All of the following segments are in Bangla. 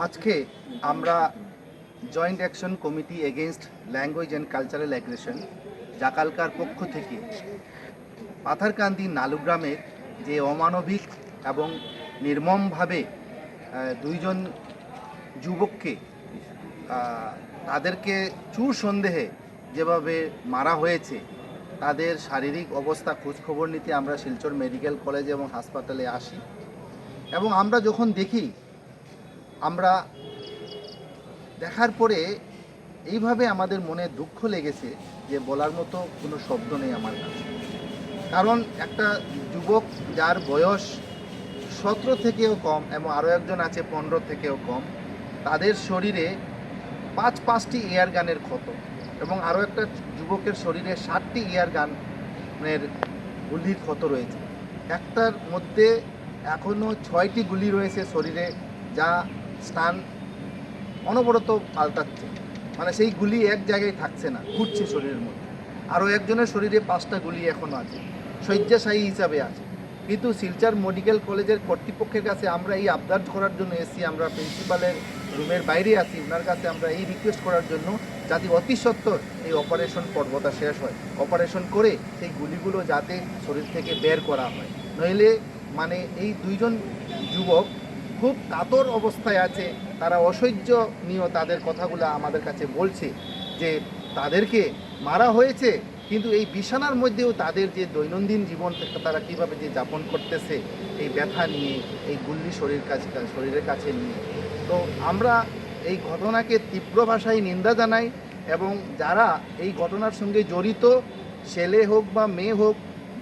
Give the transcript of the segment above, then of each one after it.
আজকে আমরা joint action committee against language and cultural aggression জাকালকার পক্ষ থেকে পাথারকান্দি নালুগ্রামের যে অমানবিক এবং নির্মমভাবে দুইজন যুবককে তাদেরকে চুর সন্দেহে যেভাবে মারা হয়েছে, তাদের শারীরিক অবস্থা খোঁজখবর নিতে আমরা শিলচর মেডিকেল কলেজ এবং হাসপাতালে আসি। এবং আমরা যখন দেখি, আমরা দেখার পরে এইভাবে আমাদের মনে দুঃখ লেগেছে যে বলার মতো কোনো শব্দ নেই আমার কাছে। কারণ একটা যুবক যার বয়স 17 থেকেও কম এবং আরও একজন আছে 15 থেকেও কম, তাদের শরীরে পাঁচটি এয়ার গানের ক্ষত এবং আরও একটা যুবকের শরীরে 60টি এয়ার গানের গুলির ক্ষত রয়েছে। একটার মধ্যে এখনও 6টি গুলি রয়েছে শরীরে, যা স্থান অনবরত পাল্টাচ্ছে, মানে সেই গুলি এক জায়গায় থাকছে না, ঘুরছে শরীরের মধ্যে। আরও একজনের শরীরে 5টা গুলি এখনও আছে, শয্যাশায়ী হিসাবে আছে। কিন্তু শিলচর মেডিকেল কলেজের কর্তৃপক্ষের কাছে আমরা এই আবদার করার জন্য এসেছি, আমরা প্রিন্সিপালের রুমের বাইরে আছি, ওনার কাছে আমরা এই রিকোয়েস্ট করার জন্য যাতে অতি সত্বর এই অপারেশন পর্বটা শেষ হয়, অপারেশন করে সেই গুলিগুলো যাতে শরীর থেকে বের করা হয়। নইলে মানে এই দুইজন যুবক খুব কাতর অবস্থায় আছে, তারা অসহ্যনীয় তাদের কথাগুলো আমাদের কাছে বলছে যে তাদেরকে মারা হয়েছে, কিন্তু এই বিছানার মধ্যেও তাদের যে দৈনন্দিন জীবন তারা কীভাবে যে যাপন করতেছে এই ব্যথা নিয়ে, এই গুল্লি শরীরের কাছে নিয়ে। তো আমরা এই ঘটনাকে তীব্র ভাষায় নিন্দা জানাই এবং যারা এই ঘটনার সঙ্গে জড়িত, ছেলে হোক বা মেয়ে হোক,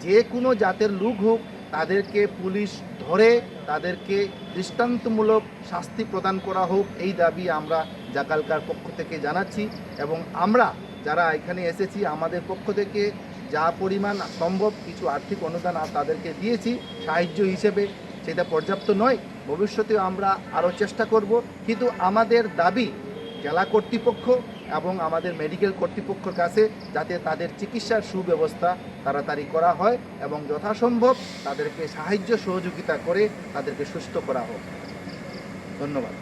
যে কোনো জাতের লোক হোক, তাদেরকে পুলিশ ধরে তাদেরকে দৃষ্টান্তমূলক শাস্তি প্রদান করা হোক, এই দাবি আমরা জাকালকার পক্ষ থেকে জানাচ্ছি। এবং আমরা যারা এখানে এসেছি, আমাদের পক্ষ থেকে যা পরিমাণ সম্ভব কিছু আর্থিক অনুদান তাদেরকে দিয়েছি সাহায্য হিসেবে। সেটা পর্যাপ্ত নয়, ভবিষ্যতেও আমরা আরও চেষ্টা করব। কিন্তু আমাদের দাবি জেলা কর্তৃপক্ষ এবং আমাদের মেডিকেল কর্তৃপক্ষের কাছে যাতে তাদের চিকিৎসার সুব্যবস্থা তাড়াতাড়ি করা হয় এবং যথাসম্ভব তাদেরকে সাহায্য সহযোগিতা করে তাদেরকে সুস্থ করা হোক। ধন্যবাদ।